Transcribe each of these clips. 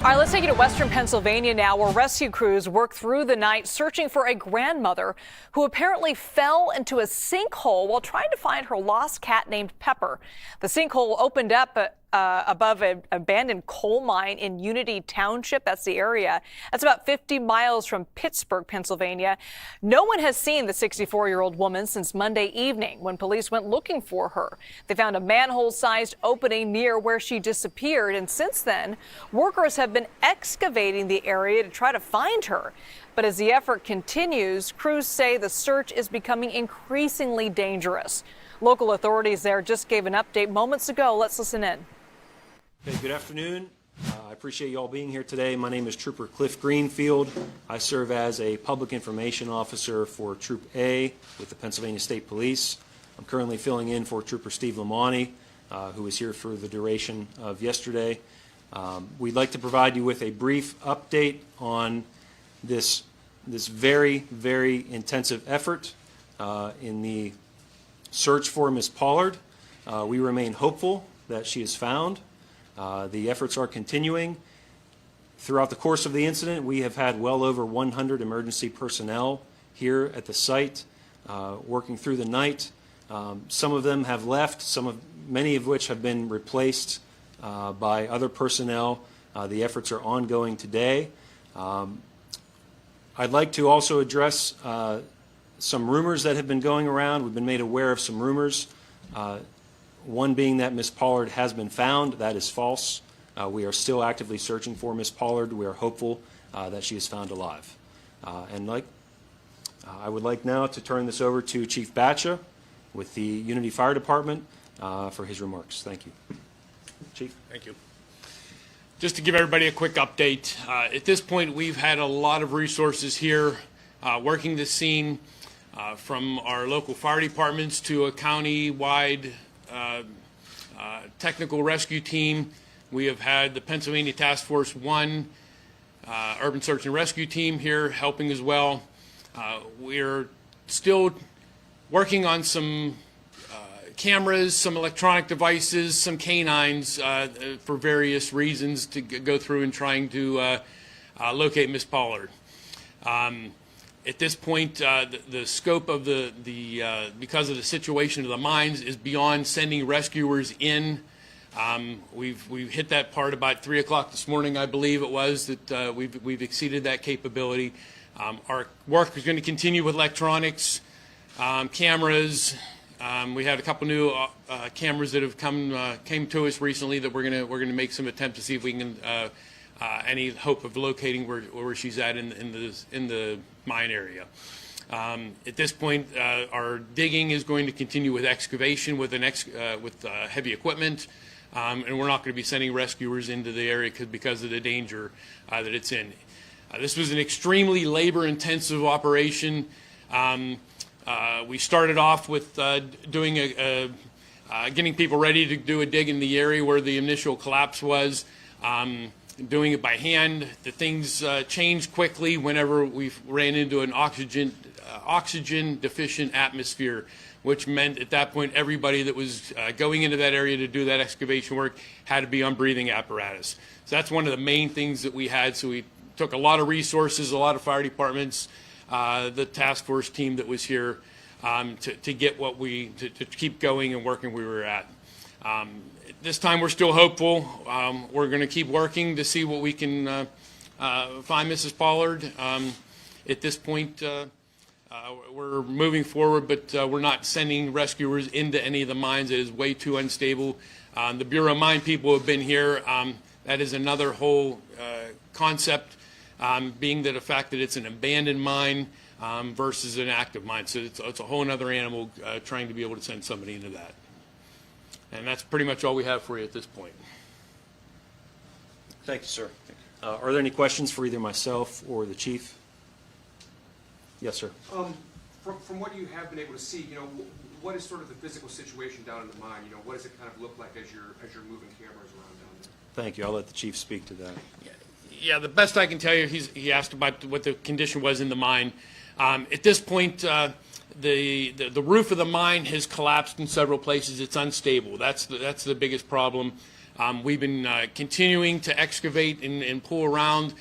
All right, let's take you to western Pennsylvania now, where rescue crews work through the night searching for a grandmother who apparently fell into a sinkhole while trying to find her lost cat named Pepper. The sinkhole opened up above an abandoned coal mine in Unity Township. That's the area. That's about 50 miles from Pittsburgh, Pennsylvania. No one has seen the 64-year-old woman since Monday evening when police went looking for her. They found a manhole-sized opening near where she disappeared, and since then, workers have been excavating the area to try to find her. But as the effort continues, crews say the search is becoming increasingly dangerous. Local authorities there just gave an update moments ago. Let's listen in. Hey, good afternoon. I appreciate you all being here today. My name is Trooper Cliff Greenfield. I serve as a public information officer for Troop A with the Pennsylvania State Police. I'm currently filling in for Trooper Steve Lamani, who was here for the duration of yesterday. We'd like to provide you with a brief update on this very, very intensive effort in the search for Ms. Pollard. We remain hopeful that she is found. The efforts are continuing. Throughout the course of the incident, we have had well over 100 emergency personnel here at the site working through the night. Some of them have left, many of which have been replaced by other personnel. The efforts are ongoing today. I'd like to also address some rumors that have been going around. We've been made aware of some rumors. One being that Ms. Pollard has been found. That is false. We are still actively searching for Ms. Pollard. We are hopeful that she is found alive. I would like now to turn this over to Chief Batcha with the Unity Fire Department for his remarks. Thank you. Chief. Thank you. Just to give everybody a quick update, at this point we've had a lot of resources here working the scene, from our local fire departments to a county-wide technical rescue team. We have had the Pennsylvania Task Force 1 Urban Search and Rescue team here helping as well. We're still working on some cameras, some electronic devices, some canines for various reasons to go through and trying to locate Ms. Pollard. At this point, the scope of because of the situation of the mines is beyond sending rescuers in. We've hit that part about 3 o'clock this morning, I believe it was, that we've exceeded that capability. Our work is going to continue with electronics, cameras. We had a couple new cameras that have came to us recently that we're gonna make some attempt to see if we can any hope of locating where she's at in the mine area. At this point, our digging is going to continue with excavation with heavy equipment, and we're not going to be sending rescuers into the area because of the danger that it's in. This was an extremely labor-intensive operation. We started off with getting people ready to do a dig in the area where the initial collapse was. Doing it by hand. The things changed quickly whenever we ran into an oxygen deficient atmosphere, which meant at that point everybody that was going into that area to do that excavation work had to be on breathing apparatus. So that's one of the main things that we had. So we took a lot of resources, a lot of fire departments, the task force team that was here to get to keep going and working where we were at. This time we're still hopeful. We're going to keep working to see what we can find Mrs. Pollard. At this point, we're moving forward, but we're not sending rescuers into any of the mines. It is way too unstable. The Bureau of Mine people have been here. That is another whole concept, being that the fact that it's an abandoned mine versus an active mine. So it's a whole other animal trying to be able to send somebody into that. And that's pretty much all we have for you at this point. Thank you, sir. Are there any questions for either myself or the chief? Yes, sir. From what you have been able to see, what is sort of the physical situation down in the mine? What does it kind of look like as you're moving cameras around down there? Thank you. I'll let the chief speak to that. Yeah, the best I can tell you, he asked about what the condition was in the mine. At this point, the roof of the mine has collapsed in several places. It's unstable. That's the biggest problem. We've been continuing to excavate and pull around.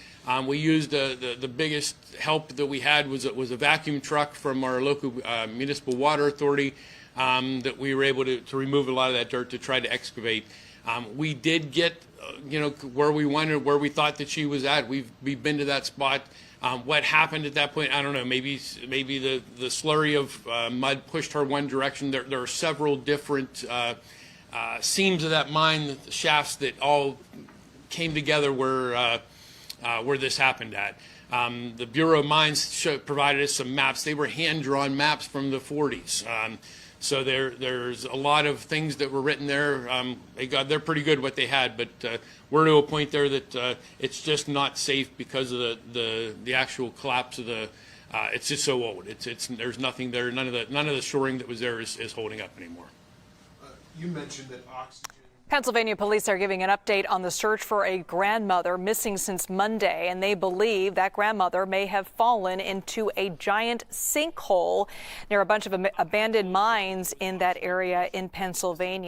We used the biggest help that we had was a vacuum truck from our local municipal water authority that we were able to remove a lot of that dirt to try to excavate. We did get where we wanted, where we thought that she was at. We've been to that spot. What happened at that point, I don't know. Maybe the slurry of mud pushed her one direction. There are several different seams of that mine, the shafts that all came together where this happened at. The Bureau of Mines provided us some maps. They were hand-drawn maps from the 40s. So there's a lot of things that were written there. They're pretty good what they had, but we're to a point there that it's just not safe because of the actual collapse of the. It's just so old. There's nothing there. None of the shoring that was there is holding up anymore. You mentioned that oxygen. Pennsylvania police are giving an update on the search for a grandmother missing since Monday, and they believe that grandmother may have fallen into a giant sinkhole near a bunch of abandoned mines in that area in Pennsylvania.